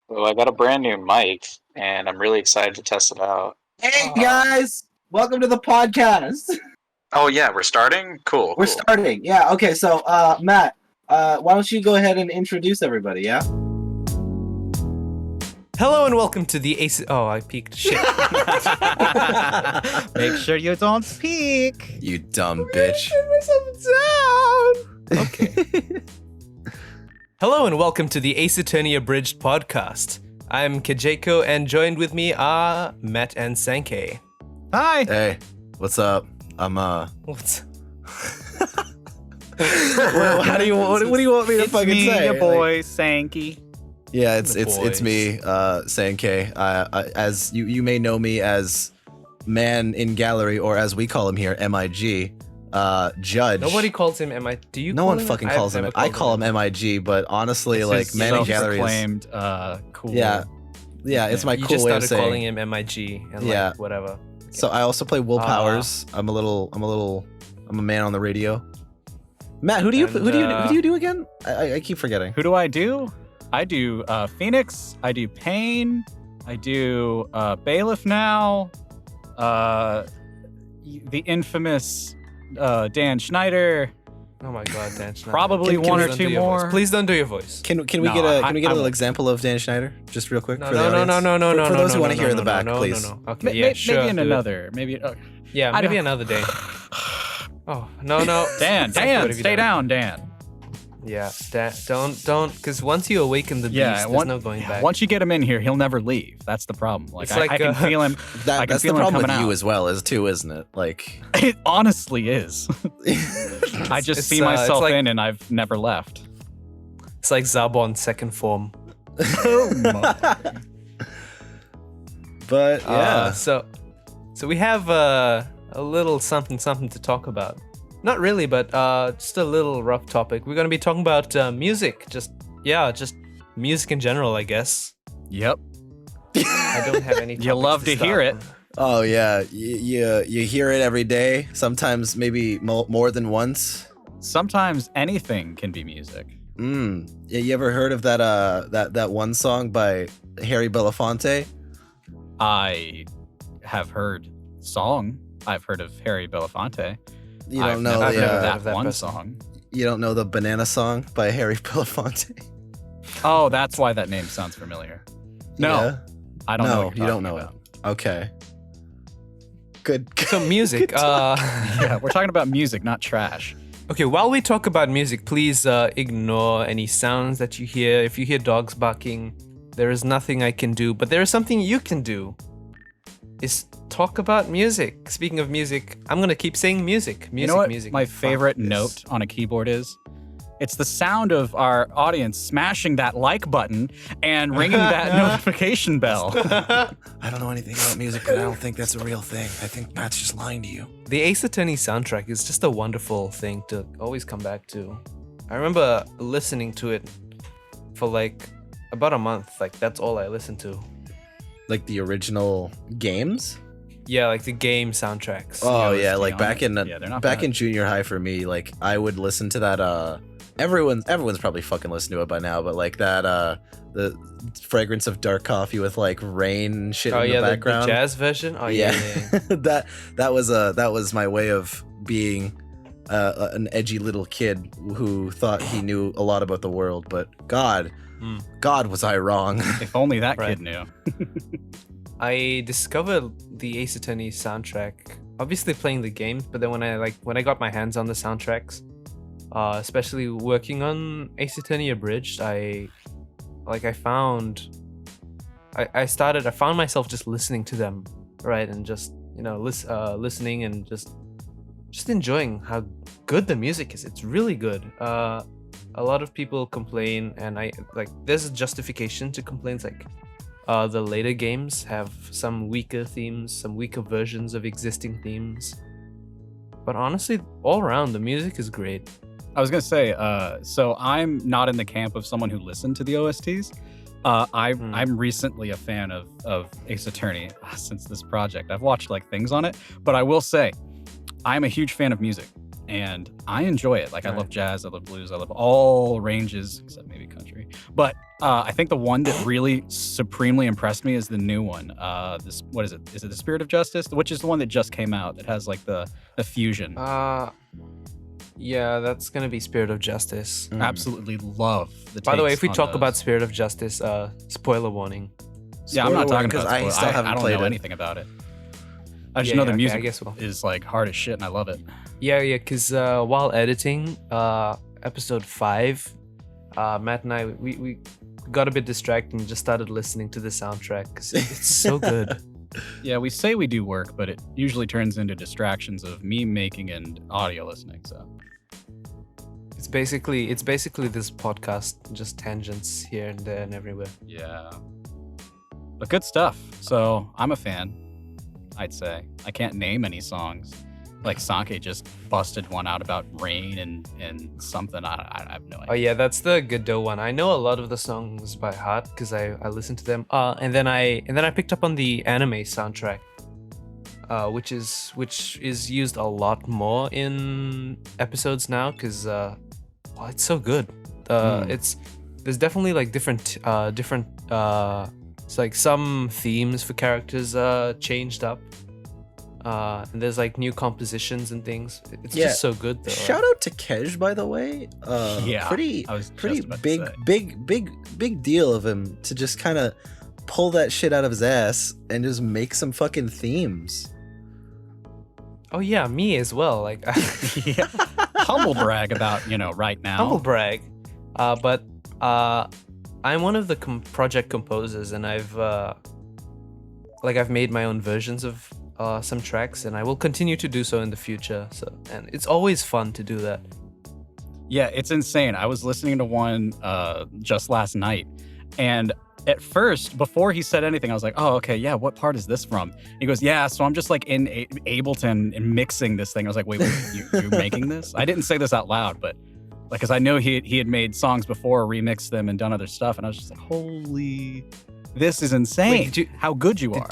So I got a brand new mic, and I'm really excited to test it out. Hey guys, welcome to the podcast. Oh yeah, we're starting. Cool. We're starting. Yeah. Okay. So, Matt, why don't you go ahead and introduce everybody? Yeah. Hello and welcome to the Ace. Oh, I peeked. Shit. Make sure you don't peek. You dumb bitch. Okay. Hello and welcome to the Ace Attorney Abridged podcast. I'm Kejayco and joined with me are Matt and Sankayy. Hi. Hey, what's up? I'm What's Well, what do you want me to It's fucking me, say? your boy, Sankayy. Yeah, The it's boys. me, Sankayy. As you may know me as Man in Gallery, or as we call him here, MIG. Judge. Nobody calls him MI. Do you? No call one him? fucking I've calls him. never I called call him MIG, but honestly, It's like his Man in Gallery is. self-proclaimed, cool. Yeah, it's my You cool just way of started calling saying. him MIG and Yeah. like whatever. So I also play Will Powers. I'm a man on the radio. Matt, who do you do again? I keep forgetting. Who do? I do Phoenix. I do Pain. I do Bailiff now. The infamous Dan Schneider. Oh my God, Dan Schneider. Probably Can one you or don't two do your more. voice? Please don't do your voice. Can we No, get a I little won't. example of Dan Schneider, just real quick? No, for the no, audience? no. For those who no, want to no, hear in no, the back, no, please. No. Okay, yeah, sure. Maybe in do it. another. Maybe. Yeah, I maybe don't- another day. Oh no. Dan, What have you stay done? down, Dan. Yeah, don't, because once you awaken the beast, there's no going back. Once you get him in here, he'll never leave. That's the problem. Like, It's like, I can feel him. I can That's the feel him problem with coming you out. as well, isn't it? Like, It honestly is. I just It's, see it's myself like- in, and I've never left. It's like Zabon second form. but yeah, So we have a little something to talk about. Not really, but just a little rough topic. We're gonna be talking about music. Just music in general, I guess. Yep. I don't have any. You love to hear it. oh yeah, you hear it every day. Sometimes maybe more than once. Sometimes anything can be music. Yeah, you ever heard of that one song by Harry Belafonte? I have heard song. I've heard of Harry Belafonte. You I've don't know never I've never heard heard that of that one person. song. you don't know the Banana Song by Harry Belafonte? Oh, that's why that name sounds familiar. No, Yeah? I don't know. No, What you're you don't talking know about. it. Okay. Good. So music. Yeah, we're talking about music, not trash. Okay, while we talk about music, please ignore any sounds that you hear. If you hear dogs barking, there is nothing I can do, but there is something you can do. Is talk about music. Speaking of music, I'm gonna keep saying music. You know what Music. my Fuck favorite this. note on a keyboard is? It's the sound of our audience smashing that like button and ringing that notification bell. I don't know anything about music, and I don't think that's a real thing. I think Matt's just lying to you. The Ace Attorney soundtrack is just a wonderful thing to always come back to. I remember listening to it for like about a month. Like that's all I listened to. Like the original games? Yeah, like the game soundtracks. Oh let's yeah, be like back in honest. Yeah, they're not back bad. in junior high for me, like I would listen to that everyone's probably fucking listened to it by now, but like that the fragrance of dark coffee with like rain and shit Oh in yeah, the the background. jazz version. Oh yeah. that was my way of being an edgy little kid who thought he knew a lot about the world, but God was I wrong. If only that Right. kid knew. I discovered the Ace Attorney soundtrack, obviously playing the games, but then when I got my hands on the soundtracks, especially working on Ace Attorney Abridged, I found myself just listening to them, right, and just listening and just enjoying how good the music is. It's really good. A lot of people complain, and there's a justification to complaints like. The later games have some weaker themes, some weaker versions of existing themes. But honestly, all around, the music is great. I was gonna say, so I'm not in the camp of someone who listened to the OSTs. I'm recently a fan of Ace Attorney since this project. I've watched like things on it, but I will say, I'm a huge fan of music. and I enjoy it. Like, I love jazz, I love blues, I love all ranges, except maybe country. But I think the one that really supremely impressed me is the new one. This what is it? Is it the Spirit of Justice? Which is the one that just came out that has like the fusion. Yeah, that's gonna be Spirit of Justice. Absolutely love the. By the way, if we takes on talk those. about Spirit of Justice, spoiler warning. Yeah, I'm not talking because about I still haven't I don't played know it. anything about it. I just Yeah, know yeah, the okay, music I guess we'll- is like hard as shit, and I love it. Yeah, because while editing episode 5, Matt and I we got a bit distracted and just started listening to the soundtrack because it's so good. Yeah, we say we do work, but it usually turns into distractions of meme making and audio listening. So It's basically this podcast, just tangents here and there and everywhere. yeah, but good stuff. So I'm a fan. I'd say I can't name any songs. Like Sankayy just busted one out about rain and something. I have no idea. Oh yeah, that's the Godot one. I know a lot of the songs by heart because I listened to them. And then I picked up on the anime soundtrack, which is used a lot more in episodes now because it's so good. There's definitely like different it's like some themes for characters changed up. And there's like new compositions and things. It's Yeah. just so good though. Shout out to Kej, by the way. Yeah, pretty I was pretty just about to big, say. big deal of him to just kind of pull that shit out of his ass and just make some fucking themes. Oh yeah, me as well. Like Yeah. Humble brag about right now. humble brag. But I'm one of the project composers, and I've made my own versions of some tracks, and I will continue to do so in the future. So, and it's always fun to do that. Yeah, it's insane. I was listening to one just last night, and at first, before he said anything, I was like, "Oh, okay, yeah. What part is this from?" He goes, "Yeah, so I'm just like in Ableton and mixing this thing." I was like, "Wait, you're making this?" I didn't say this out loud, but like, cause I know he had made songs before, remixed them, and done other stuff, and I was just like, "Holy, this is insane! Wait, did you- How good you are!"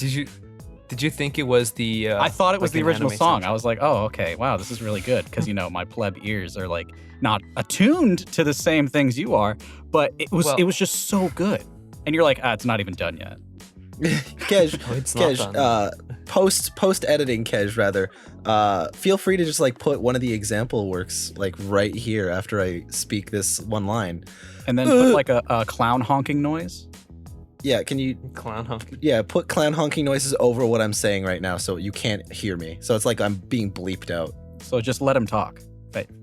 Did you think it was the? I thought it was like the an original anime song. soundtrack? I was like, "Oh, okay, wow, this is really good." Because my pleb ears are like not attuned to the same things you are, but it was just so good. And you're like, it's not even done yet. Kej, No, it's not Kej, done. post editing, Kej, rather. Feel free to just like put one of the example works like right here after I speak this one line. And then put like a clown honking noise. Yeah, can you? Clown honk. Yeah, put clown honking noises over what I'm saying right now, so you can't hear me. So it's like I'm being bleeped out. So just let him talk,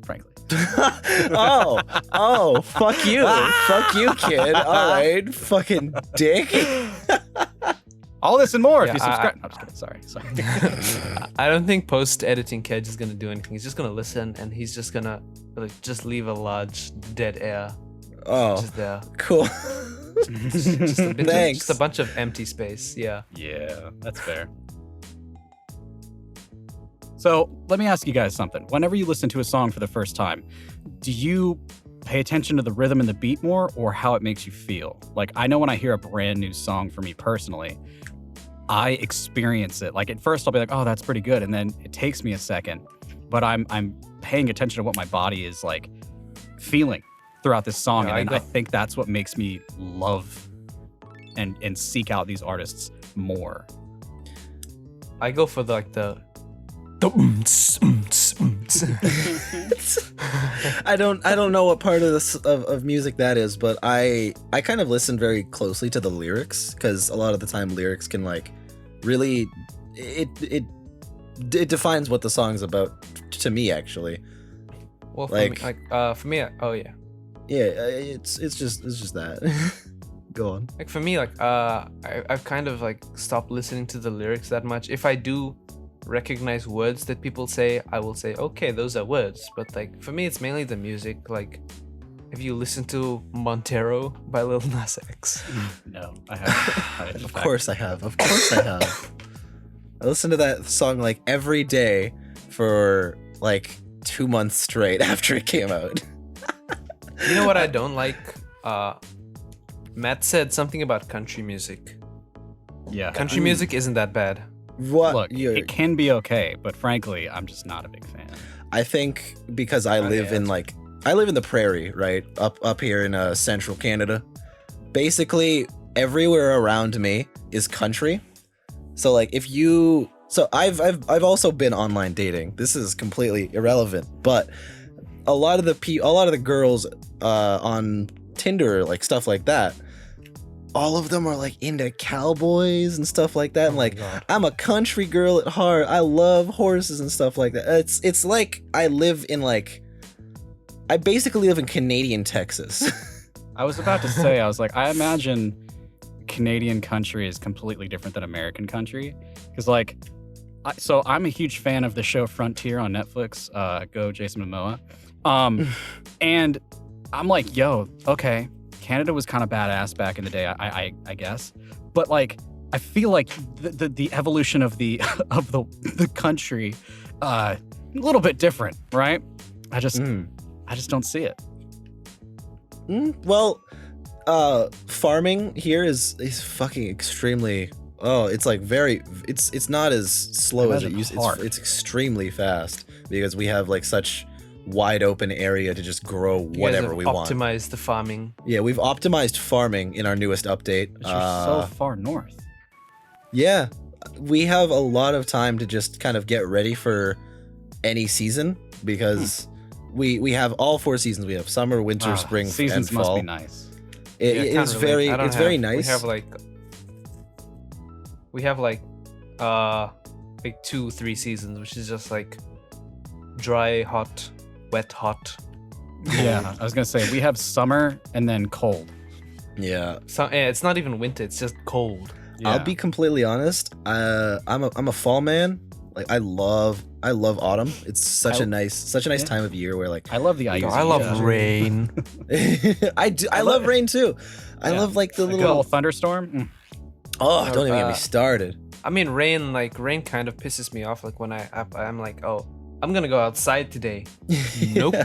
frankly. oh, fuck you, kid. All right, fucking dick. All this and more if Yeah, you subscribe. No, I'm just kidding. Sorry. I don't think post-editing Kedge is gonna do anything. He's just gonna listen, and he's just gonna just leave a large dead air Oh, just there. cool. Just a bit Thanks. just a bunch of empty space. Yeah. Yeah, that's fair. So let me ask you guys something. Whenever you listen to a song for the first time, do you pay attention to the rhythm and the beat more, or how it makes you feel? Like, I know when I hear a brand new song for me personally, I experience it. Like, at first I'll be like, oh, that's pretty good. And then it takes me a second, but I'm paying attention to what my body is like feeling throughout this song. Yeah, And I I think that's what makes me love and seek out these artists more. I go for the I don't know what part of this of music that is, but I kind of listen very closely to the lyrics, because a lot of the time lyrics can like really it defines what the song's about to me, actually. Well, Like- for me, oh yeah. Yeah, it's just that. Go on. Like for me, I've kind of like stopped listening to the lyrics that much. If I do recognize words that people say, I will say, okay, those are words. But like for me, it's mainly the music. Like, have you listened to Montero by Lil Nas X? No, I haven't. Of course I have. Of course I have. I listened to that song like every day for like 2 months straight after it came out. You know what I don't like? Matt said something about country music. Yeah. Country music isn't that bad. What? Look, You're- it can be okay, but frankly, I'm just not a big fan. I think because I live in yeah. like I live in the prairie, right? Up here in central Canada. basically everywhere around me is country. So like I've also been online dating. This is completely irrelevant, but a lot of the girls on Tinder, like stuff like that, all of them are like into cowboys and stuff like that. And like, I'm a country girl at heart. I love horses and stuff like that. It's like I basically live in Canadian Texas. I was about to say, I was like, I imagine Canadian country is completely different than American country. Because like, so I'm a huge fan of the show Frontier on Netflix. Go Jason Momoa. And I'm like, yo, okay, Canada was kind of badass back in the day, I guess. But like, I feel like the evolution of the country, a little bit different, right? I just don't see it. Well, farming here is fucking extremely. Oh, it's like it's not as slow as it used. It's extremely fast because we have like such wide open area to just grow whatever we want. Optimize the farming. Yeah, we've optimized farming in our newest update. But you're so far north. Yeah, we have a lot of time to just kind of get ready for any season because we have all 4 seasons. We have summer, winter, spring, seasons and fall. Must be nice. It's very nice. We have like 2-3 seasons, which is just like dry, hot, wet, hot. Yeah, I was gonna say we have summer and then cold. Yeah. So it's not even winter; it's just cold. Yeah. I'll be completely honest. I'm a fall man. Like I love autumn. It's such a nice time of year where like I love the ice. I love rain. I love rain too. I love like the little thunderstorm. Oh, don't even get me started. I mean, rain kind of pisses me off. Like when I'm like, oh, I'm gonna go outside today. Nope.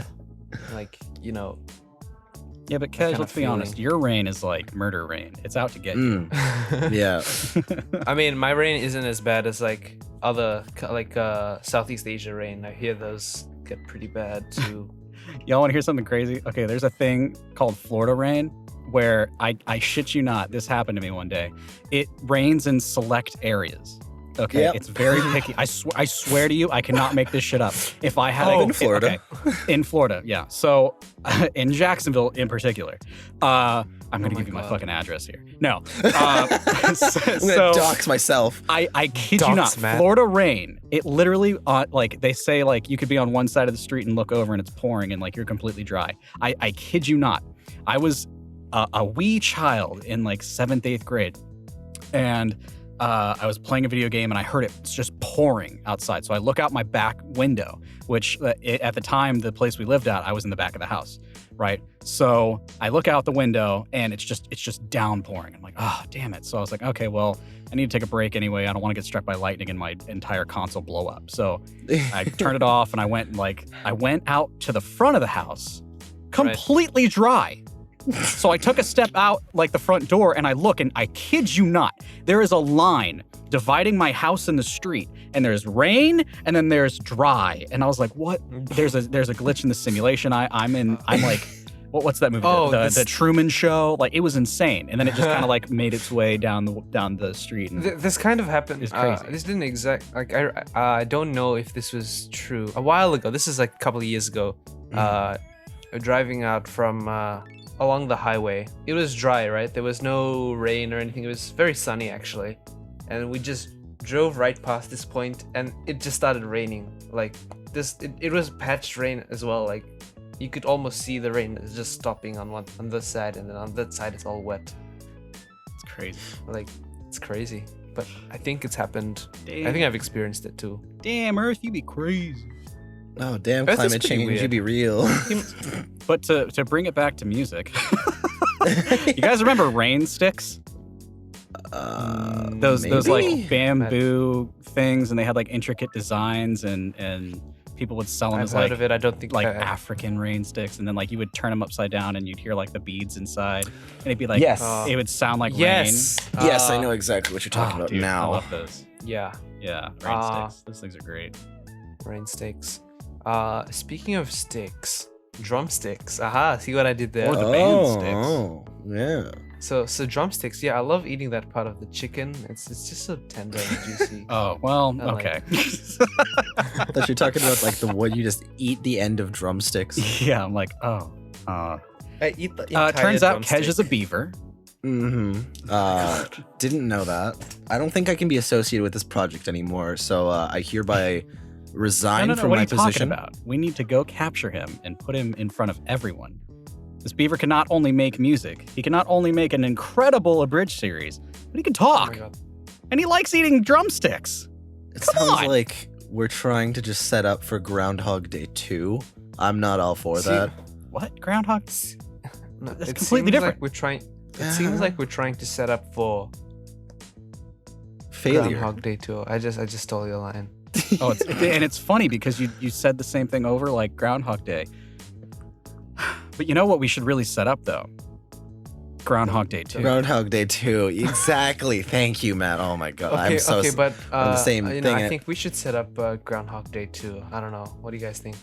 Like, you know. Yeah, but Kej, let's be honest. Your rain is like murder rain. It's out to get you. Yeah. I mean, my rain isn't as bad as like other Southeast Asia rain. I hear those get pretty bad too. Y'all want to hear something crazy? Okay, there's a thing called Florida rain where I shit you not, this happened to me one day. It rains in select areas. Okay, It's very picky. I swear to you, I cannot make this shit up. If I had in Florida, in Florida, yeah. So in Jacksonville, in particular, I'm gonna give you my fucking address here. No, I'm gonna dox myself. I kid you not. Man. Florida rain. It literally, like they say, like you could be on one side of the street and look over and it's pouring and like you're completely dry. I kid you not. I was a wee child in like 7th, 8th grade, and I was playing a video game and I heard it just pouring outside. So I look out my back window, which at the time, the place we lived at, I was in the back of the house, right? So I look out the window and it's just downpouring. I'm like, oh, damn it. So I was like, okay, well, I need to take a break anyway. I don't want to get struck by lightning and my entire console blow up. So I turned it off and I went out to the front of the house, completely dry. So I took a step out like the front door and I look and I kid you not, there is a line dividing my house and the street and there's rain and then there's dry. And I was like, what? There's a glitch in the simulation. I'm like, what's that movie? Oh, the Truman Show. Like it was insane. And then it just kind of like made its way down the street. And this kind of happened. It's crazy. This didn't like I don't know if this was true. A while ago, this is like a couple of years ago. Driving out from along the highway. It was dry, right? There was no rain or anything. It was very sunny actually. And we just drove right past this point and it just started raining. Like this, it was patched rain as well. Like you could almost see the rain just stopping on this side and then on that side it's all wet. It's crazy. Like it's crazy. But I think it's happened. Damn. I think I've experienced it too. Damn, Earth, you be crazy. Oh, damn, Earth is climate pretty change, weird. you be real. But to bring it back to music, you guys remember rain sticks? Those like bamboo things, and they had like intricate designs, and people would sell them I've as heard like of it. I don't think like I- African rain sticks, and then like you would turn them upside down, and you'd hear like the beads inside, and it'd be like Yes. it would sound like Yes. Yes, I know exactly what you're talking rain. about Dude, I now. love those. Yeah. Yeah, rain sticks. Those things are great. Rain sticks. Speaking of sticks, drumsticks. Aha, see what I did there? Or the band sticks. Oh, yeah. So drumsticks, yeah, I love eating that part of the chicken. It's just so tender and juicy. Oh, well, I like okay. I thought you were talking about like the what you just eat the end of drumsticks. Yeah, I'm like, oh. I eat the entire Turns out drumstick. Kej is a beaver. Didn't know that. I don't think I can be associated with this project anymore, so I hereby resign No, from what my are you talking position. about? We need to go capture him and put him in front of everyone. This beaver can not only make music, he can not only make an incredible abridged series, but he can Oh talk. my God. And he likes eating drumsticks. It Come sounds on. like we're trying to just set up for Groundhog Day 2. I'm not all for See, that. What? Groundhog? No, That's it completely seems different. Like we're trying. It seems like we're trying to set up for Failure. Groundhog Day 2. I just stole your line. Oh, and it's funny because you said the same thing over like Groundhog Day. But you know what we should really set up though? Groundhog Day 2. Groundhog Day 2. Exactly. Thank you, Matt. Oh my god. Okay, I'm so okay, but the same you know, thing. I think we should set up Groundhog Day 2. I don't know. What do you guys think?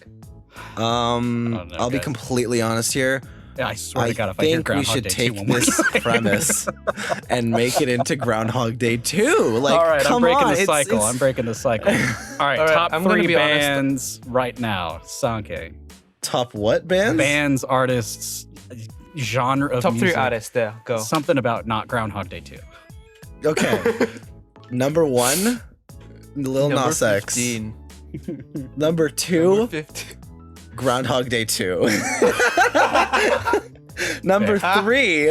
Oh, no, I'll be guys. completely honest here. Yeah, I swear to God, if I hear think we Groundhog should Day take 2 one more this time. premise and make it into Groundhog Day 2. Like, All right, come I'm breaking on, the cycle. I'm breaking the cycle. All right, All right, top I'm gonna 3 be honest. bands right now. Sankayy. top what bands? Bands, artists, genre of Top 3 music. artists. There, go. Something about not Groundhog Day 2. Okay. Number 1, Lil Number Nas X. 15. Number 2, Number 15. Groundhog Day 2. Number Fair. 3.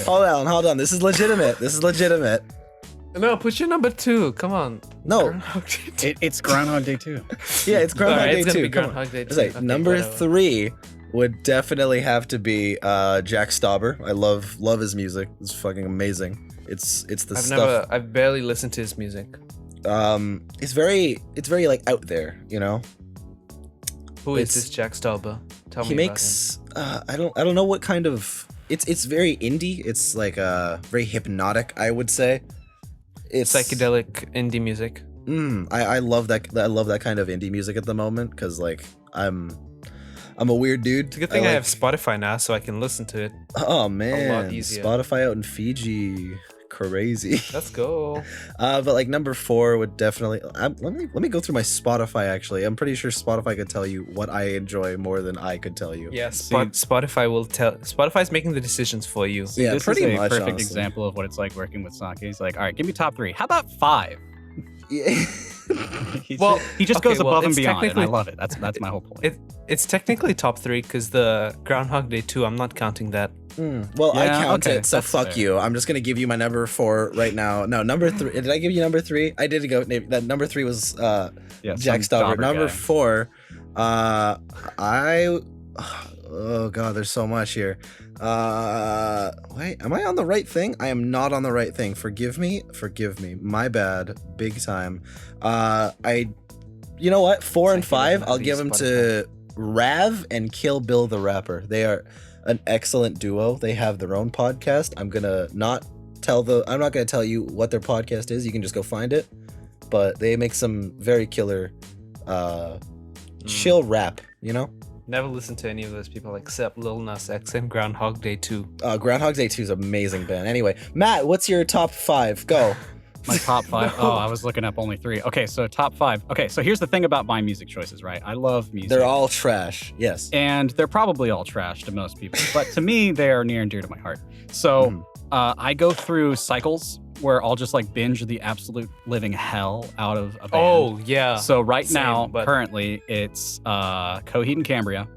Hold on. This is legitimate. No, put your number 2. Come on. No. Groundhog Day 2. It's Groundhog Day 2. Yeah, it's Groundhog Alright, Day it's gonna 2. be Come on. Groundhog Day It's 2. like, Okay, number whatever. 3 would definitely have to be Jack Stauber. I love his music. It's fucking amazing. It's the stuff. I've barely listened to his music. It's very like out there, you know. Who is It's- this Jack Stauber? Tell He me makes I don't know what kind of it's very indie. It's like very hypnotic, I would say. It's about him. Psychedelic indie music. I love that. I love that kind of indie music at the moment because like I'm a weird dude. It's a good thing I like- have Spotify now, so I can listen to it. Oh man, easier. Spotify out in Fiji, crazy. Let's go. But like number 4 would definitely. Let me go through my Spotify. Actually, I'm pretty sure Spotify could tell you what I enjoy more than I could tell you. Yeah, See- Spotify will tell. Spotify's making the decisions for you. Yeah, This pretty is a much, perfect honestly. example of what it's like working with Sankayy. He's like, all right, give me top 3. How about 5? Yeah. Well, he just okay, goes above and it's beyond, and I technically- love it. That's my whole point. It's technically top 3 because the Groundhog Day 2. I'm not counting that. Well, I Yeah, count okay, it, so that's fuck fair. you. I'm just gonna give you my number 4 right now. No, number 3. Did I give you number 3? I did go. That number 3 was Yeah, Jack some Stauber. dauber Number guy. 4, oh god, there's so much here. Wait, am I on the right thing? I am not on the right thing. Forgive me. My bad, big time. You know what? 4 and It's like 5, at I'll give least them to Rav and Kill Bill the Rapper. They are an excellent duo. They have their own podcast. I'm not gonna tell you what their podcast is. You can just go find it. But they make some very killer chill rap, you know? Never listened to any of those people except Lil Nas X and Groundhog Day 2. Groundhog Day 2 is an amazing band. Anyway, Matt, what's your top 5? Go. My top 5. No. Oh, I was looking up only 3. Okay, so top 5. Okay, so here's the thing about my music choices, right? I love music. They're all trash. Yes. and they're probably all trash to most people, but to me, they are near and dear to my heart. So Mhm. I go through cycles where I'll just like binge the absolute living hell out of a band. Oh yeah. So right Same, now, but- currently, it's Coheed and Cambria.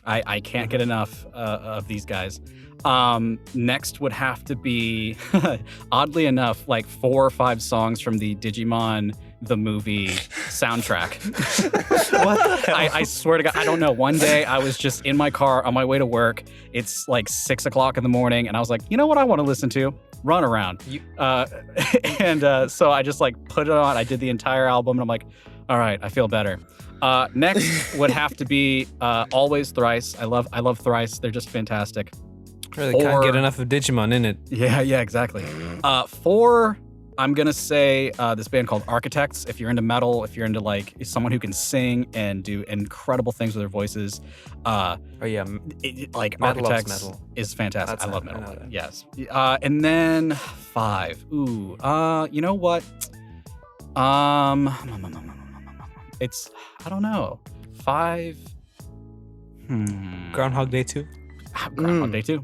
I can't get enough of these guys. Next would have to be, oddly enough, like 4 or 5 songs from the Digimon the movie soundtrack. What the hell? I swear to God, I don't know. One day I was just in my car on my way to work. It's like 6 o'clock in the morning, and I was like, you know what I want to listen to? Run Around. So I just like put it on. I did the entire album, and I'm like, all right, I feel better. Next would have to be Always Thrice. I love Thrice. They're just fantastic. Really can't Or- get enough of Digimon in it. Yeah, exactly. 4 I'm gonna say this band called Architects. If you're into metal, if you're into like someone who can sing and do incredible things with their voices, Oh yeah, like Matt loves Architects metal. is fantastic. That's I love it, I metal. know that. Yes. And then 5. Ooh. You know what? It's I don't know. 5. Groundhog Day 2. Groundhog Day 2.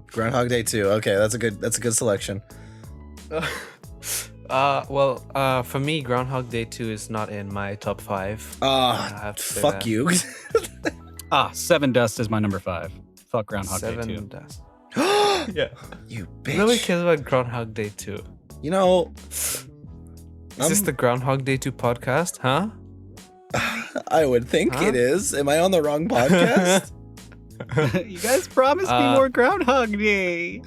Groundhog Day 2. Okay, that's a good selection. For me, Groundhog Day 2 is not in my top 5. I have to say Fuck that. you. Seven Dust is my number 5. Fuck Groundhog Day 2. Seven Dust. Yeah. You bitch. Nobody cares about Groundhog Day 2. You know, Is this the Groundhog Day 2 podcast, huh? I would think Huh? it is. Am I on the wrong podcast? You guys promised me more Groundhog Day.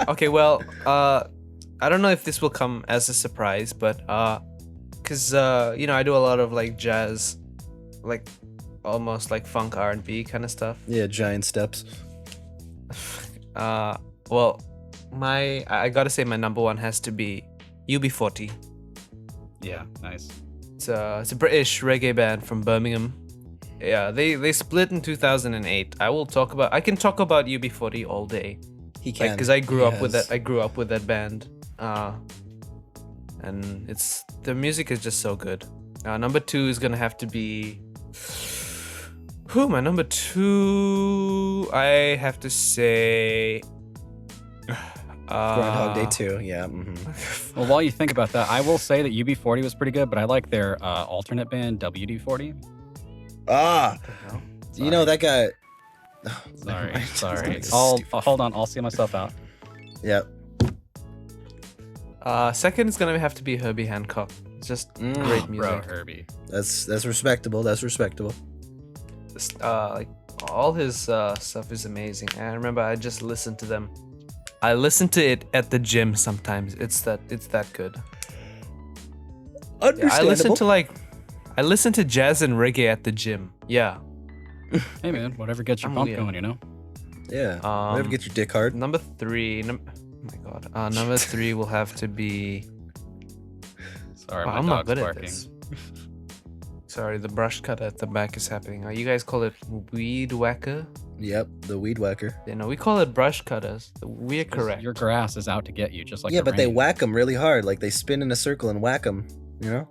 Okay, well, I don't know if this will come as a surprise, but cause I do a lot of like jazz, like almost like funk R&B kind of stuff. Yeah, giant steps. Well, I gotta say my number 1 has to be UB40. Yeah, nice. It's a British reggae band from Birmingham. Yeah, they split in 2008. I can talk about UB40 all day. He can. Because I grew He up with has. that. I grew up with that band, and the music is just so good. Number 2 is gonna have to be. My number 2. I have to say. Groundhog Day 2. Yeah. Mm-hmm. Well, while you think about that, I will say that UB40 was pretty good, but I like their alternate band WD40. You know that guy. Sorry. Hold on. I'll see myself out. Yep. Second is gonna have to be Herbie Hancock. It's just great music. Bro, Herbie. That's respectable. That's respectable. Like all his stuff is amazing. And I remember I just listened to them. I listen to it at the gym sometimes. It's that good. Understandable. I listen to jazz and reggae at the gym. Yeah. Hey man, whatever gets your I'm pump weird. going, you know. Yeah. Whatever gets your dick hard. Number 3. Oh my god. Number 3 will have to be. Sorry, Oh, my I'm not dog's good at barking. this. Sorry, the brush cut at the back is happening. You guys call it weed whacker? Yep. The weed whacker. You know, we call it brush cutters. We're correct. Your grass is out to get you, just like Yeah, the but they rain. whack them really hard. Like they spin in a circle and whack them. You know.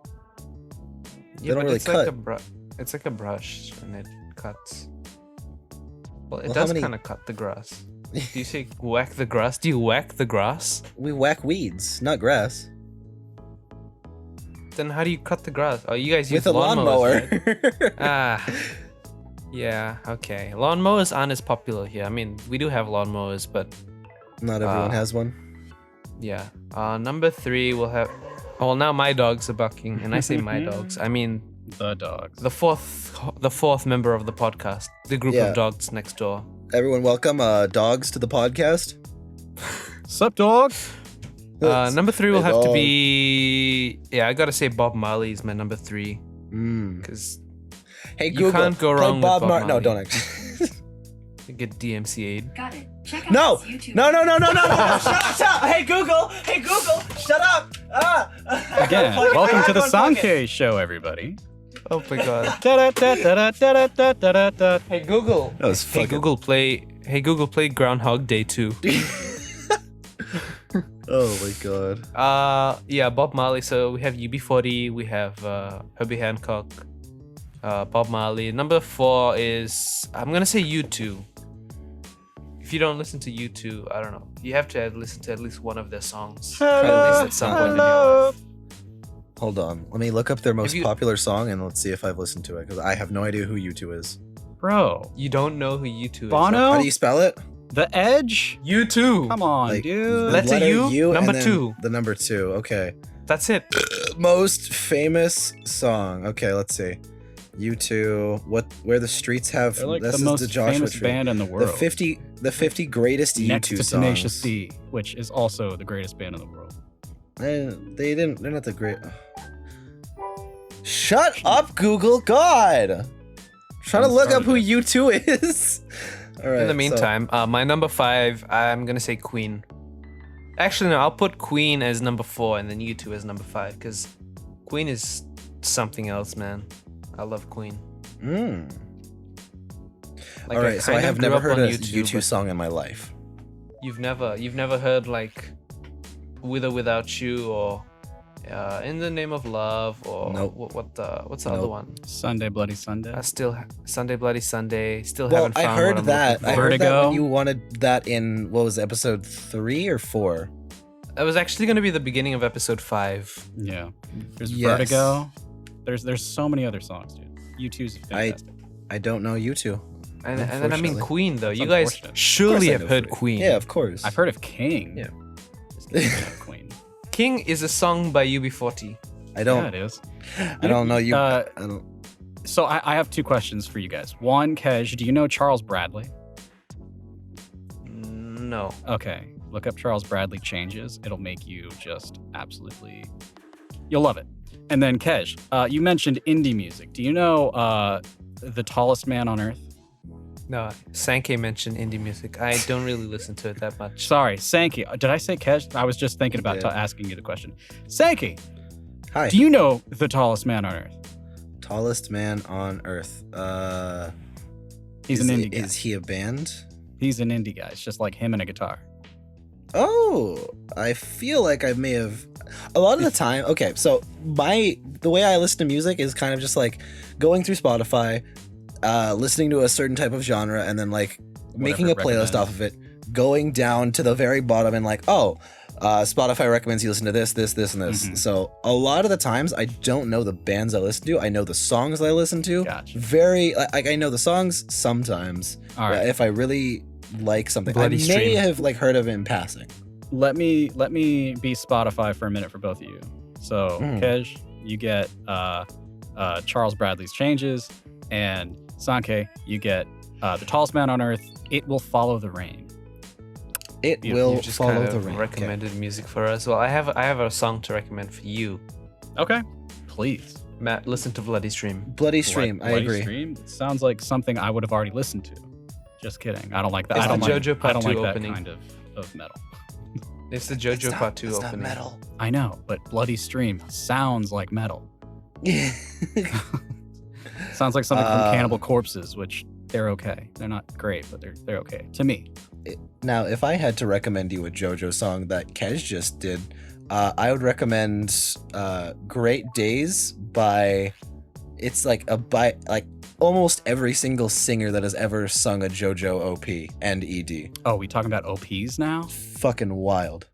Yeah, don't but really it's like cut. it's like a brush and it cuts. Well, it Well, how does many- kind of cut the grass. Do you say whack the grass? Do you whack the grass? We whack weeds, not grass. Then how do you cut the grass? Oh, you guys use With a lawnmower. Right? Yeah, okay. Lawnmowers aren't as popular here. I mean, we do have lawnmowers, but Not everyone has one. yeah. Number 3 will have. Well, now my dogs are barking, and I say my dogs. I mean The dogs. the fourth member of the podcast, the group Yeah. of dogs next door. Everyone, welcome dogs to the podcast. Sup, dog? Number 3 will Hey, have to dog. be. Yeah, I gotta say Bob Marley is my number 3 Mm. because Hey You Google, can't go play wrong with Bob Bob Marley. No, Marley. don't actually. you get DMCA'd. Got it. Check out No, his YouTube. no. Shut up. Hey Google. Shut up. Again, welcome to the Sankayy show, everybody. Oh my god. Da-da-da-da-da-da-da-da-da. Hey Google. That was Hey fucking. Google, play Groundhog Day 2. Oh my god. Yeah, Bob Marley. So we have UB40, we have Herbie Hancock, Bob Marley. Number 4 is I'm gonna say U2. If you don't listen to U2, I don't know. You have to listen to at least one of their songs. At least at some point in your life. Hold on. Let me look up their most you- popular song and let's see if I've listened to it because I have no idea who U2 is. Bro, You don't know who U2 is. Bono? How do you spell it? The Edge? U2. Come on, Like, dude. Letter Letter U, number and then 2. The number 2. Okay. That's it. Most famous song. Okay, let's see. U2. Where the streets have. They're like this the is most the Joshua famous Tree. band in the world. The 50 greatest Next U2 to songs. Tenacious D, which is also the greatest band in the world. They're not the great. Shut up, Google. God. Trying to I'm look up who sorry. U2 is. All right. In the so- meantime, my number 5, I'm gonna say Queen. Actually, no. I'll put Queen as number 4 and then U2 as number 5 because Queen is something else, man. I love Queen. All right, so I have never heard a U2 but song in my life. You've never heard like With or Without You or In the Name of Love or Nope. what's the other one? Sunday Bloody Sunday. Sunday Bloody Sunday. Still Well, haven't I found heard what I'm that. looking I for. heard that Vertigo. when you wanted that in what was it, episode 3 or 4? It was actually going to be the beginning of episode 5. Yeah. There's Yes. Vertigo. There's so many other songs, dude. U2's fantastic. I don't know U2. And then I mean Unfortunately. Queen though. That's You guys unfortunate. surely I have know heard Queen. Queen. Yeah, of course. I've heard of King. Yeah. Just kidding, I know Queen. King is a song by UB40. I don't. Yeah, it is. I don't know you. Uh, I don't. So I have 2 questions for you guys. One, Kej, do you know Charles Bradley? No. Okay, look up Charles Bradley Changes. It'll make you just absolutely, you'll love it. And then Kej, you mentioned indie music. Do you know The Tallest Man on Earth? No. Sankayy mentioned indie music. I don't really listen to it that much. Sorry, Sankayy. Did I say Kej? I was just thinking about Yeah. asking you the question. Sankayy, Hi. do you know The Tallest Man on Earth? Tallest man on earth. He's is an it- indie guy. Is he a band? He's an indie guy. It's just like him and a guitar. Oh, I feel like I may have. A lot of the time, okay. So the way I listen to music is kind of just like going through Spotify, listening to a certain type of genre, and then like making a Whatever it playlist off of it, going down to the very bottom, and like, oh, Spotify recommends you listen to this, this, this, and this. Mhm. So a lot of the times, I don't know the bands I listen to. I know the songs I listen to. Gotcha. Very like I know the songs sometimes. All right. If I really like something, Bloody I may Stream. have like heard of it in passing. Let me be Spotify for a minute for both of you. So Mm. Kej, you get Charles Bradley's Changes, and Sankayy, you get The Tallest Man on Earth. It Will Follow the Rain. It You, will you just follow kind the of rain. recommended music for us. Well, I have a song to recommend for you, Okay, please. Matt. Listen to Bloody Stream. Bloody Stream. I Bloody agree. Stream? It sounds like something I would have already listened to. Just kidding. I don't like that. It's I don't the like, JoJo I Part don't 2 like that opening. kind of metal. It's the JoJo Part 2 it's opening. not metal. I know, but Bloody Stream sounds like metal. Sounds like something from Cannibal Corpses, which they're okay. They're not great, but they're okay to me. Now, if I had to recommend you a JoJo song that Kej just did, I would recommend "Great Days" by. It's like almost every single singer that has ever sung a JoJo OP and ED. Oh, we talking about OPs now? Fucking wild.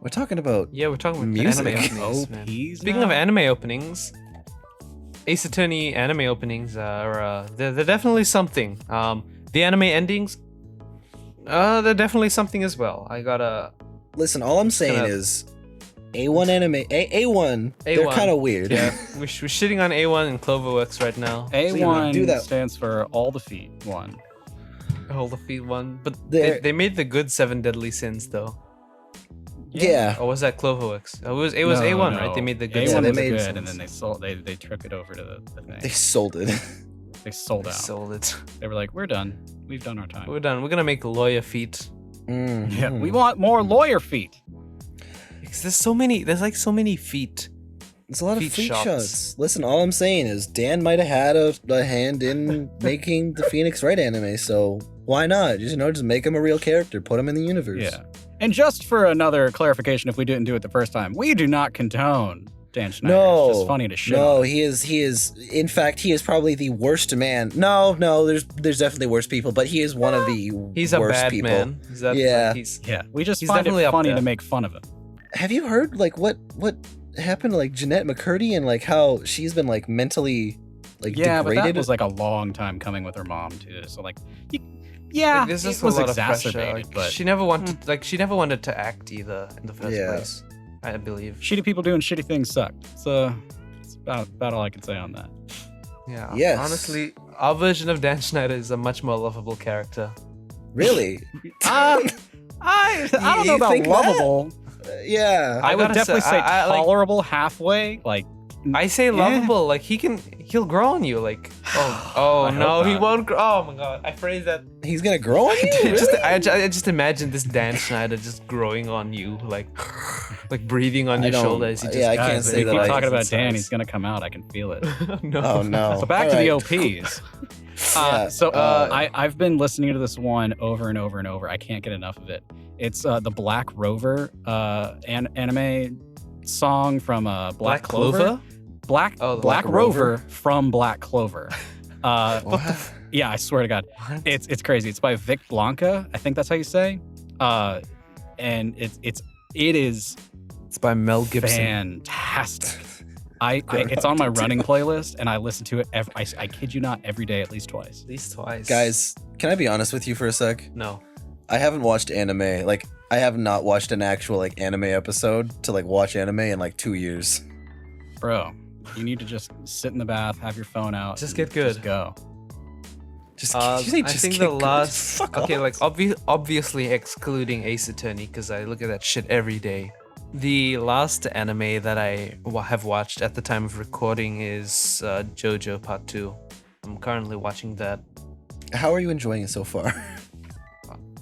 We're talking about Yeah, we're talking about Music. anime openings. man. OPs. Speaking of anime openings, Ace Attorney anime openings are they're definitely something. The anime endings, they're definitely something as well. I gotta Listen, all I'm saying Kinda- is A1 anime A1, they're A1. kind of weird. yeah, we're shitting on A1 and Cloverworks right now. A1 do that. stands for all the feet one. Hold the feet one, but They're- they made the good 7 deadly sins though. Yeah. Or was that Cloverworks? It was A1, right? They made the good A1 Yeah, they was made good, sense. and then they sold. They took it over to the thing. They sold it. They sold They out. sold it. They were like, "We're done. We've done our time." We're done. We're gonna make lawyer feet. Yeah, we want more lawyer feet. Because there's like so many feet. It's a lot of Feet feet shots. shots. Listen, all I'm saying is Dan might have had a hand in making the Phoenix Wright anime, so why not? Just make him a real character, put him in the universe. Yeah. And just for another clarification, if we didn't do it the first time, we do not condone Dan Schneider. No, It's just funny to shit no, on. he is. In fact, he is probably the worst man. No, there's definitely worse people, but he is one of the He's a worst bad people. man. Is that, Yeah. like, he's Yeah, we just He's find definitely it up funny there. to make fun of him. Have you heard like what happened to like Jeanette McCurdy and like how she's been like mentally like Yeah, but degraded? that was like a long time coming with her mom too. So like, yeah, like, there's it just a was lot of pressure. exacerbated. Like, But she never wanted to act either in the first Yeah. place. I believe. shitty people doing shitty things suck. So it's about all I can say on that. Yeah. Yes. Honestly, our version of Dan Schneider is a much more lovable character. Really? I don't know You about think that? lovable. Yeah. I would gotta definitely say I like- tolerable halfway. Like I say lovable, like he'll grow on you. Like Oh I no, hope he not. won't. Oh my god, I phrased that. He's gonna grow on you? I just imagine this Dan Schneider just growing on you, like breathing on I your don't- shoulder as he just. yeah, I Guys, can't if say we that keep I- talking about Inside. Dan, he's gonna come out. I can feel it. No. Oh no. So back All to the right. OPs. Yeah, I've been listening to this one over and over and over. I can't get enough of it. It's the Black Rover anime song from Black Clover. Black Oh, the Black Black Rover Rover? from Black Clover. What? Yeah, I swear to God, What? it's crazy. It's by Vic Blanca. I think that's how you say. And it is It's by Mel Gibson. fantastic. It's on my running playlist, and I listen to it. I kid you not, every day at least twice. At least twice. Guys, can I be honest with you for a sec? No. I haven't watched anime. Like, I have not watched an actual like anime episode to like watch anime in like 2 years. Bro, you need to just sit in the bath, have your phone out, Just and get good. Just go. Just, I you say just think get the good. last. Fuck Okay, off. like obviously excluding Ace Attorney because I look at that shit every day. The last anime that I have watched at the time of recording is JoJo Part 2. I'm currently watching that. How are you enjoying it so far?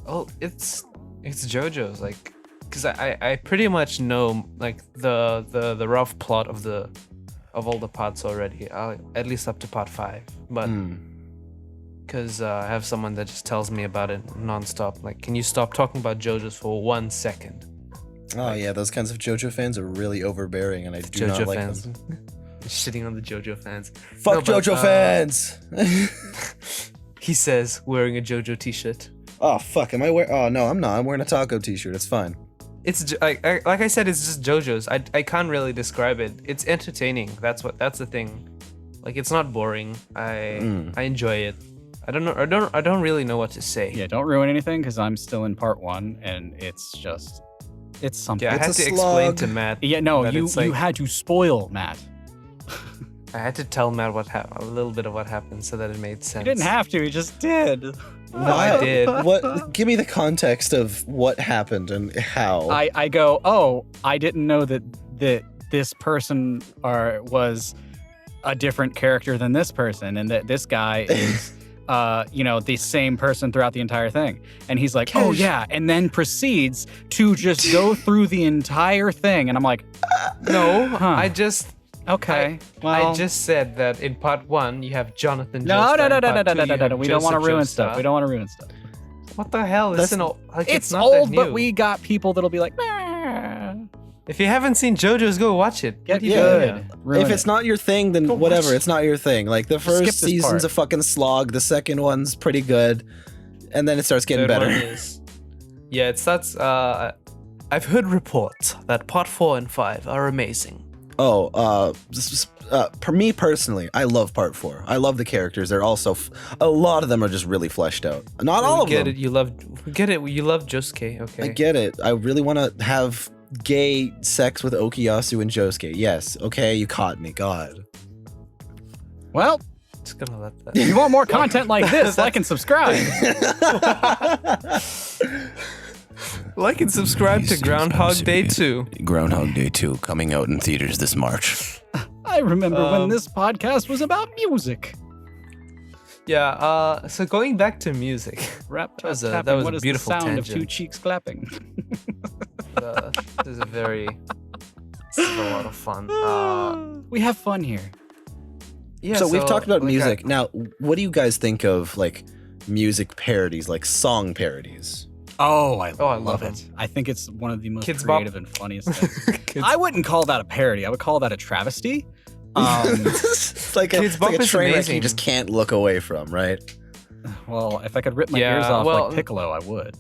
Oh, it's JoJo's like, because I pretty much know like the rough plot of all the parts already, at least up to part 5. But Hmm. because I have someone that just tells me about it nonstop. Like, can you stop talking about JoJo's for 1 second? Oh yeah, those kinds of JoJo fans are really overbearing, and I do not JoJo like fans. them. Shitting on the JoJo fans. Fuck No, but, JoJo fans. He says wearing a JoJo t-shirt. Oh fuck, am I wearing? Oh no, I'm not. I'm wearing a taco t-shirt. It's fine. It's like I said, it's just JoJo's. I can't really describe it. It's entertaining. That's the thing. Like, it's not boring. I enjoy it. I don't really know what to say. Yeah, don't ruin anything because I'm still in part 1, and it's something. Yeah, I It's had a to explain slug. to Matt. Yeah, no, that you it's like- you had to spoil Matt. I had to tell Matt a little bit of what happened so that it made sense. You didn't have to. You just did. No, I did. What? Give me the context of what happened and how. I go, oh, I didn't know that this person was a different character than this person, and that this guy is the same person throughout the entire thing. And he's like, oh yeah, and then proceeds to just go through the entire thing, and I'm like, No, Huh. okay, well, I just said that in part 1 you have Jonathan. no, Joestar, no, in no, no, part no, two no, you no, no, have no. We don't want to Joseph ruin Joestar. stuff. We don't want to ruin stuff. What the hell? That's- It's not old, that new. but we got people that'll be like, nah. If you haven't seen JoJo's, go watch it. Get What are you good. doing? Ruin if it's it. not your thing, then Go whatever. watch- It's not your thing. Like the Skip first this season's part. a fucking slog. The second one's pretty good, and then it starts getting Third better. one is- yeah, it starts. I've heard reports that part 4 and 5 are amazing. Oh, for me personally, I love part 4. I love the characters. They're also a lot of them are just really fleshed out. Not all of get them. it. You love. Get it. You love Josuke. Okay. I get it. I really want to have gay sex with Okuyasu and Josuke. Yes. Okay, you caught me. God. Well, Just gonna let if that. you want more content like this, like and subscribe. Like and subscribe to Groundhog Day 2. Groundhog Day 2 coming out in theaters this March. I remember when Um, this podcast was about music. Yeah. So going back to music, Rap, That was tap, a- tapping. that was a What is beautiful the sound of tangent. 2 cheeks clapping? this is a very. This is a lot of fun. We have fun here. Yeah. So we've talked about like, music. Now, what do you guys think of like music parodies, like song parodies? Oh, I love love them. it. I think it's one of the most Kids Bop. creative and funniest things. Kids- I wouldn't call that a parody. I would call that a travesty. It's like a, Kids it's like Bop a is train wreck amazing. you just can't look away from, right? Well, if I could rip my Yeah, ears off well- like Piccolo, I would.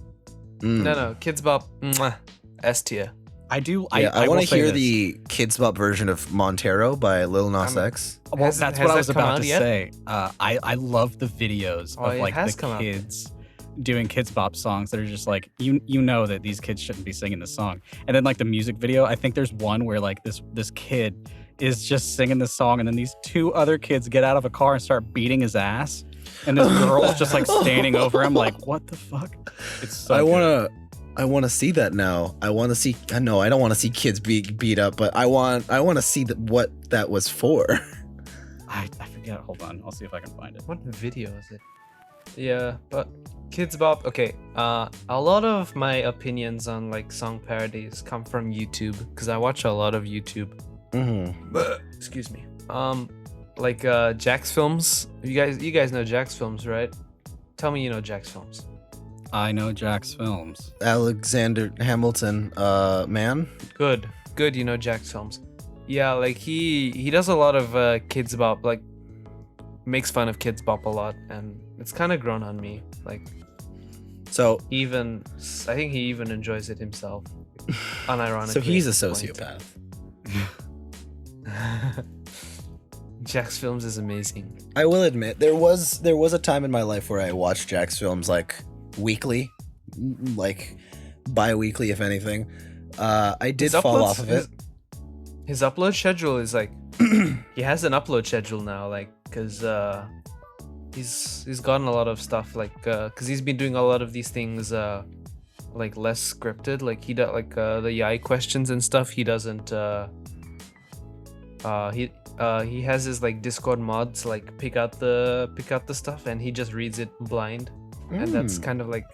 Mm. No, Kids Bop. Mwah, S tier. I do. Yeah, I will want to say hear this. the Kids Bop version of Montero by Lil Nas X. Well, Has- that's has what I that was come about out to yet? say. I love the videos Oh, of it like has the come out. kids doing Kids Bop songs that are just like you know that these kids shouldn't be singing this song. And then like the music video, I think there's one where like this kid is just singing this song, and then these 2 other kids get out of a car and start beating his ass, and this girl's just like standing over him like, what the fuck? It's so good. I want to see that now. I want to see. No, I don't want to see kids beat up, but I want to see what that was for. I forget Yeah, hold on. I'll see if I can find it. What video is it? Yeah, but Kids Bop. Okay, a lot of my opinions on like song parodies come from YouTube because I watch a lot of YouTube. Excuse me. Like Jack's Films. You guys know Jack's Films, right? Tell me you know Jack's Films. I know Jack's Films. Alexander Hamilton, man. Good. You know Jack's Films. Yeah, like he does a lot of Kids Bop, like makes fun of Kids Bop a lot, and it's kind of grown on me. Like, So I think he even enjoys it himself, unironically. so he's a at this point. sociopath. Jack's Films is amazing. I will admit there was a time in my life where I watched Jack's Films like weekly, like bi-weekly if anything. I did fall off of it. His upload schedule is like he has an upload schedule now, like because he's gotten a lot of stuff like because he's been doing a lot of these things like less scripted. Like he does like the Yai questions and stuff. He doesn't. He has his like Discord mods like pick out the stuff, and he just reads it blind, and that's kind of like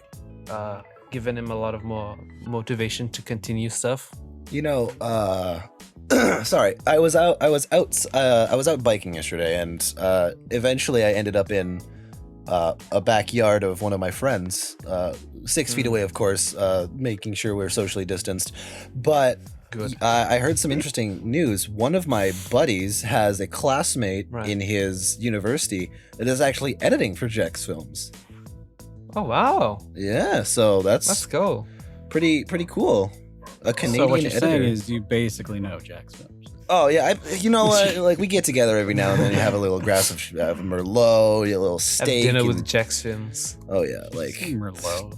given him a lot of more motivation to continue stuff. You know, sorry, I was out biking yesterday, and eventually I ended up in a backyard of one of my friends, 6 feet away, of course, making sure we're socially distanced. But Good. I heard some interesting news. One of my buddies has a classmate in his university that is actually editing for Jack's Films. Oh wow! Yeah, so Let's go. pretty cool. A Canadian So what you're editor. saying is you basically know Jack's Films. Oh yeah, you know what? Like we get together every now and then. You have a little glass of Merlot, a little Have steak. dinner and- with Jack's Films. Oh yeah, like Merlot.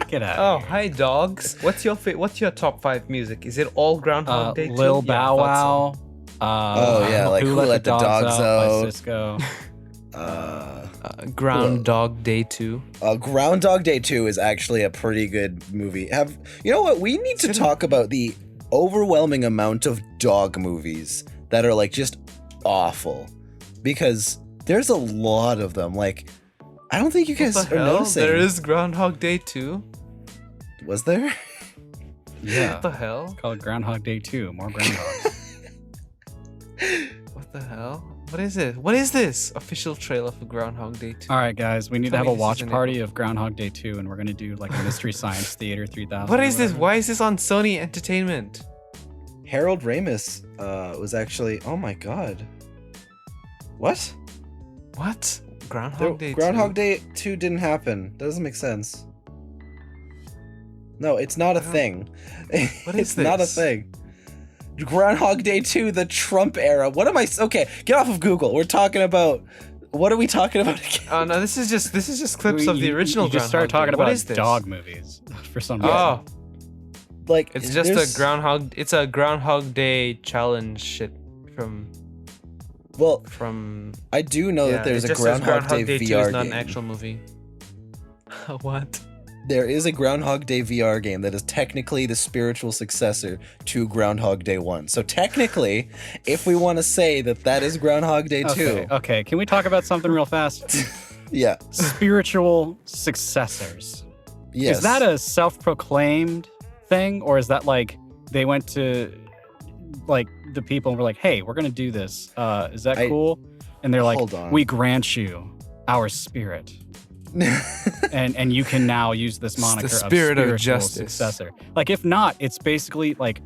Get out. Oh, hi dogs. What's your top 5 music? Is it all Groundhog Day? Lil too? Yeah, I Bow thought Wow. Oh, yeah, like Who Let the Dogs Out? by Cisco. so. Groundhog Day 2. Groundhog Day 2 is actually a pretty good movie. You know what? We need to talk about the overwhelming amount of dog movies that are like just awful, because there's a lot of them. Like, I don't think you guys What the are hell? noticing. There is Groundhog Day 2? Was there? Yeah. What the hell? It's called Groundhog Day 2. More groundhogs. What the hell? What is it? What is this? Official trailer for Groundhog Day 2. All right, guys, we need to Tell have me a this watch isn't it. party of Groundhog Day 2, and we're going to do like a Mystery Science Theater 3000. What or is this? whatever. Why is this on Sony Entertainment? Harold Ramis was actually. Oh my god. What? What? Groundhog Day 2? Groundhog Day 2 didn't happen. That doesn't make sense. No, it's not a thing. What is It's not a this? thing. Groundhog Day 2, the Trump era. What am I? Okay, get off of Google. We're talking about. What are we talking about again? Oh no, this is just clips of the original You just started Groundhog talking Day. What about is this? dog movies for some reason. Oh, Like, it's just there's- a Groundhog. It's a Groundhog Day challenge shit from. Well, I do know that there's it a just says Groundhog Day 2 VR is not game. an actual movie. What? There is a Groundhog Day VR game that is technically the spiritual successor to Groundhog Day 1. So technically, if we want to say that is Groundhog Day 2, Okay, can we talk about something real fast? yeah, Spiritual successors. yes. Is that a self-proclaimed thing, or is that like they went to like the people and were like, "Hey, we're gonna do this. Is that cool?" And they're like, Hold on. "We grant you our spirit, and you can now use this moniker the spirit of of spiritual justice. successor." Like, if not, it's basically like,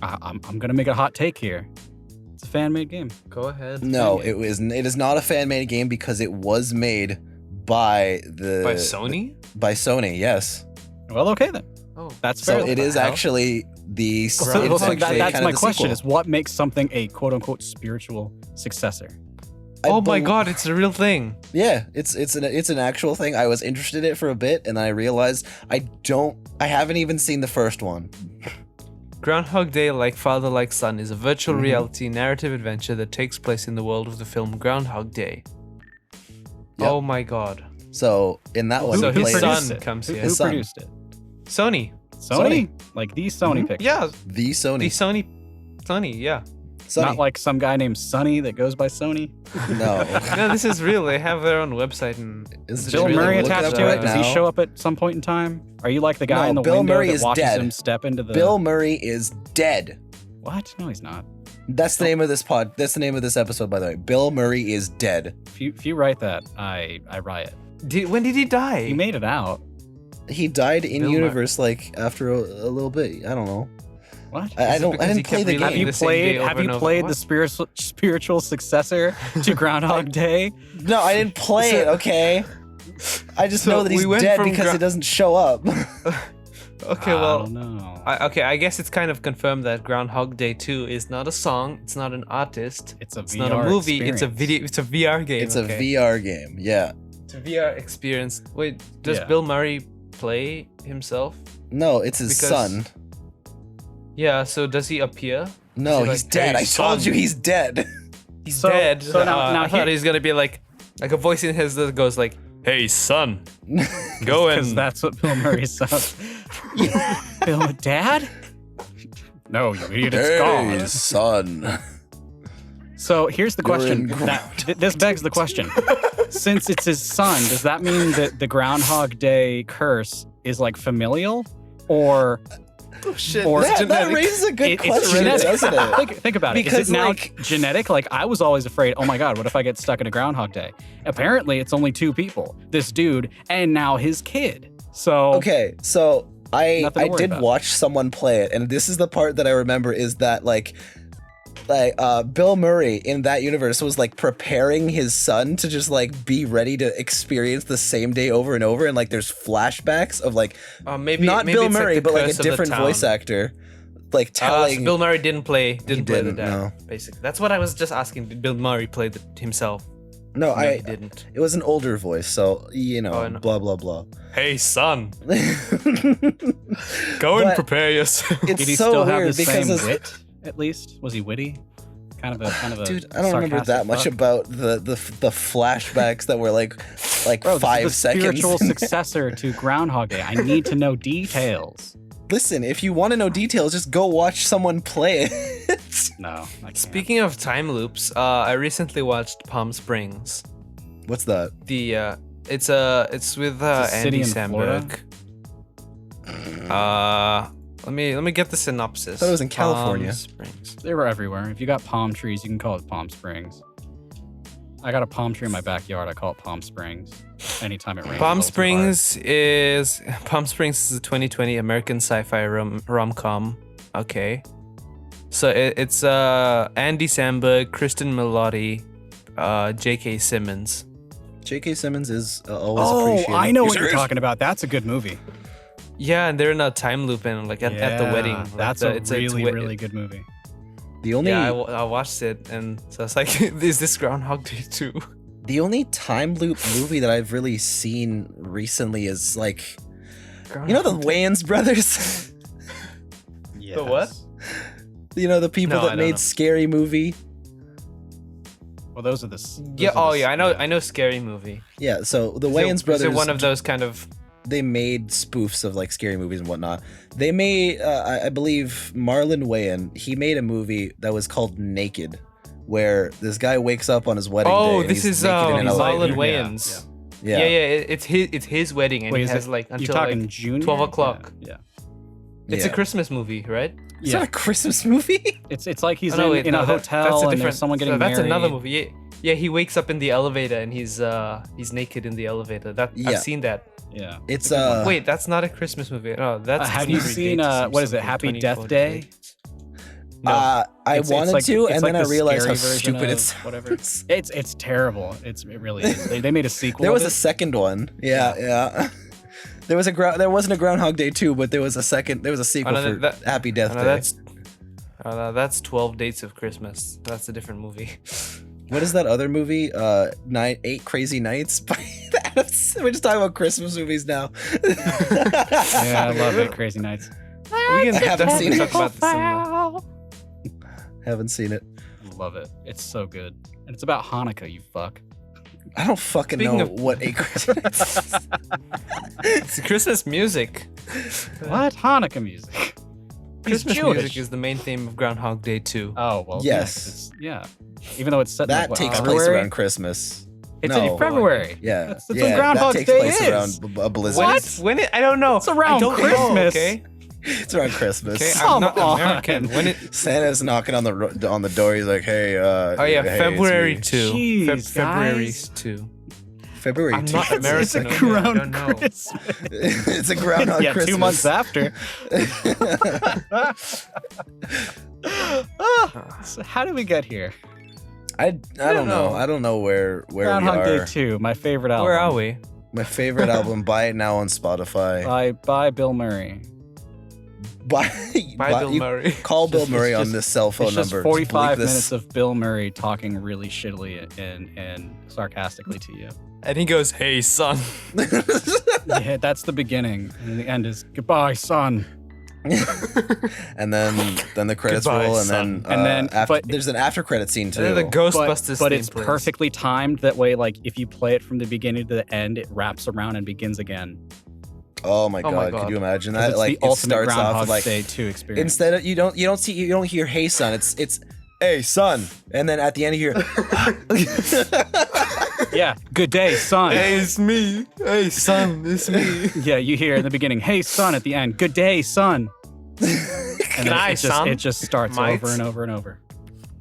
I'm gonna make a hot take here. It's a fan-made game. Go ahead. No, bring it. it is not a fan-made game because it was made by By Sony. By Sony, yes. Well, okay then. Oh, That's fair. So it is hell? actually the. So, it's so actually that's kind my of the question: sequel. is what makes something a quote-unquote spiritual successor? Oh my god, it's a real thing. Yeah, it's an actual thing. I was interested in it for a bit, and then I realized I haven't even seen the first one. Groundhog Day, Like Father, Like Son, is a virtual reality narrative adventure that takes place in the world of the film Groundhog Day. Yep. Oh my god. So in that one, So you his play son produced it? comes Who, here. who His son. produced it? Sony. Sony? Like the Sony picture. Yeah, the Sony. the Sony. Sony, yeah. Sonny. Not like some guy named Sonny that goes by Sony. No. No, this is real. They have their own website and Is Bill really Murray looking attached up to right it? Does he now. show up at some point in time? Are you like the guy No, in the Bill window Murray that is watches dead. him step into the... Bill Murray is dead. What? No, he's not. That's the name of this pod. That's the name of this episode, by the way. Bill Murray is dead. If you write that, I riot. when did he die? He made it out. He died in Bill universe like after a little bit. I don't know. What? I Is it don't. I because he didn't play kept the releasing Have game. you the same day played? over Have and you over? played What? the spiritual successor to Groundhog Day? No, I didn't play it. Okay. I just know that we he's went dead from because he doesn't show up. Okay, I well, don't know. I guess it's kind of confirmed that Groundhog Day 2 is not a song, it's not an artist, It's a it's VR not a movie, experience. it's a video, it's a VR game. It's okay? a VR game. Yeah. It's a VR experience. Wait, does Yeah. Bill Murray play himself? No, it's his Because- son. Yeah, so does he appear? No, Is he he's like, dead. "Hey, I told son." you he's dead. He's So- dead. so now I thought here- he's gonna be like a voice in his that goes like, "Hey son, go Because and that's what Bill Murray sounds. Bill, Dad? No, you idiot, it's gone. Hey, son. So here's the You're question. in This begs the question. Since it's his son, does that mean that the Groundhog Day curse is like familial? Or oh shit, Or- it's That genetic. raises a good it's question, genetic? doesn't it? Think about it. Because, Is it now like- genetic? Like, I was always afraid, oh my God, what if I get stuck in a Groundhog Day? Apparently, it's only two people. This dude and now his kid. So, Okay, so I Nothing to worry did about. watch someone play it, and this is the part that I remember is that like Bill Murray in that universe was like preparing his son to just like be ready to experience the same day over and over, and like there's flashbacks of like Maybe not maybe Bill it's Murray the but like a curse of the different town. voice actor like So telling Bill Murray didn't play the didn't, dad. no. Basically, that's what I was just asking. Did Bill Murray play himself? no, No, he didn't. it was an older voice, so you know, Oh, no. blah blah blah. Hey son, It's go and But- prepare yourself. did he so still have weird the because same it's- wit, at least? Was he witty? Kind of a dude, I don't remember that sarcastic much fuck. about the flashbacks that were like Bro, 5 this is the seconds. spiritual successor to Groundhog Day. I need to know details. Listen, if you want to know details, just go watch someone play it. No, I can't. Speaking of time loops, I recently watched Palm Springs. What's that? The it's with a city Andy in Florida? Samberg. Let me get the synopsis. Thought it was in California. Palm Springs. They were everywhere. If you got palm trees, you can call it Palm Springs. I got a palm tree in my backyard. I call it Palm Springs. Anytime it rains. Palm it blows Springs is a 2020 American sci-fi rom-com. Okay, so it's Andy Samberg, Kristen Milotti, J.K. Simmons. J.K. Simmons is always Oh, appreciated. I know what Serious? you're talking about. That's a good movie. Yeah, and they're in a time loop and like at the wedding. Like, That's it's a really, we- really good movie. The only Yeah, I watched it and so it's like, is this Groundhog Day 2? the only time loop movie that I've really seen recently is like you know the Wayans brothers. Yes. The what? You know the people No, I that don't made know. Scary Movie. Well, those are the. Yeah. Oh yeah, I know Scary Movie. Yeah, so the Is Wayans it brothers. one of those kind of? They made spoofs of like scary movies and whatnot. They made, I believe, Marlon Wayans. He made a movie that was called Naked, where this guy wakes up on his wedding day. Oh, and this he's is naked in an elevator. Marlon Wayans. Yeah. Yeah, it's his wedding, and Wait, he is has it- like You're until talking like June. 12 o'clock. Yeah. It's a Yeah. Christmas movie, right? It's Yeah. not a Christmas movie. It's like he's Oh, no, wait, in no, a that- hotel and there's someone getting so that's married. another movie. Yeah, he wakes up in the elevator and he's naked in the elevator. Yeah. I've seen that. Yeah. It's Wait, that's not a Christmas movie. No, that's. have you Discovery seen, Dates or what is it, something, Happy Death 24 Day? Dates. No. I It's wanted like- to, it's and like then I the realized how scary version stupid of it's. whatever. It's terrible. It really is. They made a sequel. There was of a it. second one. Yeah. There wasn't a Groundhog Day 2, but there was a second. There was a sequel no, for Happy Death no, Day. that's 12 Dates of Christmas. That's a different movie. What is that other movie? 8 Crazy Nights by Adam. We're just talking about Christmas movies now. Yeah, I love it. Crazy Nights. We can I haven't definitely seen talk it. about this in the... Haven't seen it. Love it. It's so good. And it's about Hanukkah, you fuck. I don't fucking Speaking know of- what 8 Crazy Nights is. It's Christmas music. What? Hanukkah music. Christmas Jewish. music is the main theme of Groundhog Day 2. Oh well. Yes. Yeah. Even though it's set in, That what, takes February? place around Christmas. It's No. in February. Yeah. That's yeah, when Groundhog that takes Day place is. around a blizzard. When it? I don't know. It's around I don't know, Christmas. okay. It's around Christmas. Okay, Come I'm not on. American. When it? Santa's knocking on the door. He's like, "Hey, Oh yeah, hey, February it's me." 2. Jeez, February guys. 2. February I'm 2. not American. It's a okay? I ground don't know. Christmas. It's a groundhog Yeah, Christmas. 2 months after. So how did we get here? I don't know. I don't know where Groundhog we are. Day 2, my favorite album. Where are we? My favorite album. Buy it now on Spotify. By Bill Murray. By Bill you Murray. Call Bill Just- Murray it's on just- this cell phone It's just number. 45 Bleep this. minutes of Bill Murray talking really shittily and sarcastically to you. And he goes, "Hey, son." Yeah, that's the beginning. And the end is, goodbye, son. and then the credits Goodbye, roll, and son. then but- there's an after credit scene And then too. the Ghostbusters But theme it's plays. perfectly timed that way. Like, if you play it from the beginning to the end, it wraps around and begins again. Oh my Oh my god, could God. you imagine 'Cause that? it's Like the it ultimate starts Groundhog off with like Day 2 experience. instead of you don't hear "Hey son," it's "Hey son," and then at the end you hear Yeah, good day, son. Hey, it's me. Hey, son, it's me. Yeah, you hear in the beginning, hey, son, at the end, good day, son. And then Nice, son. it just starts Mates. over and over and over.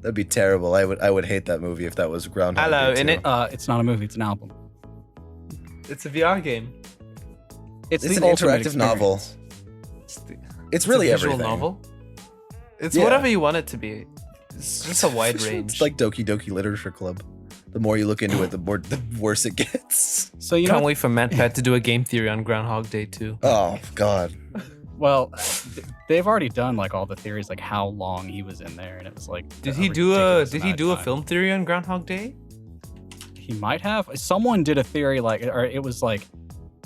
that'd be terrible. I would hate that movie if that was Groundhog Hello, Day in 2. it. It's not a movie, it's an album. It's a VR game. It's the an ultimate interactive novel. experience. It's really a visual everything. novel. It's Yeah. whatever you want it to be. It's just a wide range. It's like Doki Doki Literature Club. The more you look into it, the worse it gets. So, you Can't know, wait for MatPat to do a game theory on Groundhog Day 2. Oh god. well, they've already done like all the theories, like how long he was in there, and it was like Did a he do ridiculous a amount of time. film theory on Groundhog Day? He might have. Someone did a theory like, or it was like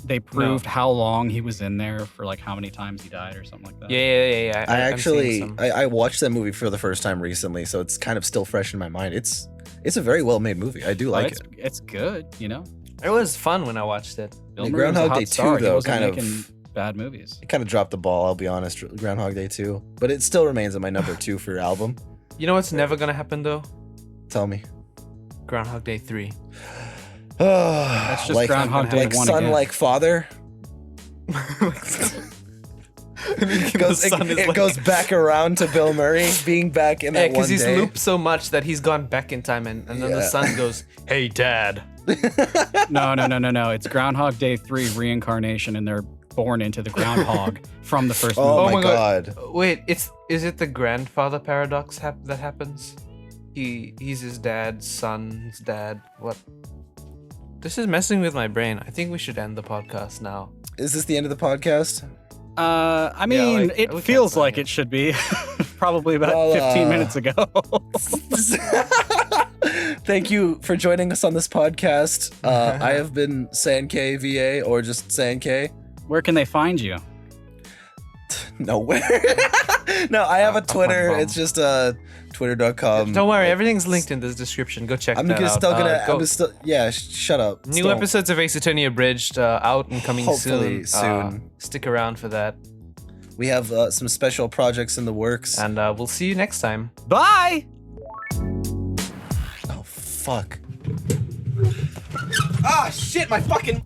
they proved how long he was in there for like how many times he died or something like that. Yeah. I'm seeing some. I watched that movie for the first time recently, so it's kind of still fresh in my mind. It's a very well made movie. I do But like it's, it. it's good, you know. It was fun when I watched it. Bill The Murray was a Groundhog hot Day 2 star. He though, wasn't kind of- making bad movies. It kind of dropped the ball, I'll be honest. Groundhog Day 2, but it still remains at my number 2 for album. You know what's never gonna happen though? Tell me. Groundhog Day 3. That's just Groundhog Day like 1 son, again. like father. It goes back around to Bill Murray being back in Yeah, that one because he's day. looped so much that he's gone back in time, and then the Yeah. son goes, "Hey, Dad." No. It's Groundhog Day 3 reincarnation, and they're born into the groundhog from the first movie. Oh, Oh my my god. Wait, is it the grandfather paradox that happens? He's his dad's son's dad. What? This is messing with my brain. I think we should end the podcast now. Is this the end of the podcast? I mean, like, it we feels can't like find it should be. Probably about Well, 15 minutes ago. Thank you for joining us on this podcast. I have been SankayyVA or just Sankayy. Where can they find you? Nowhere. No, I have a Twitter. It's just twitter.com. Don't worry, everything's linked in this description. Go check I'm that gonna out. still gonna. Go- I'm still. Yeah. Shut up. New Still- episodes of Ace Attorney Abridged out and coming Hopefully soon. soon. Stick around for that, We have some special projects in the works. and we'll see you next time. Bye! Oh fuck. Ah shit! My fucking.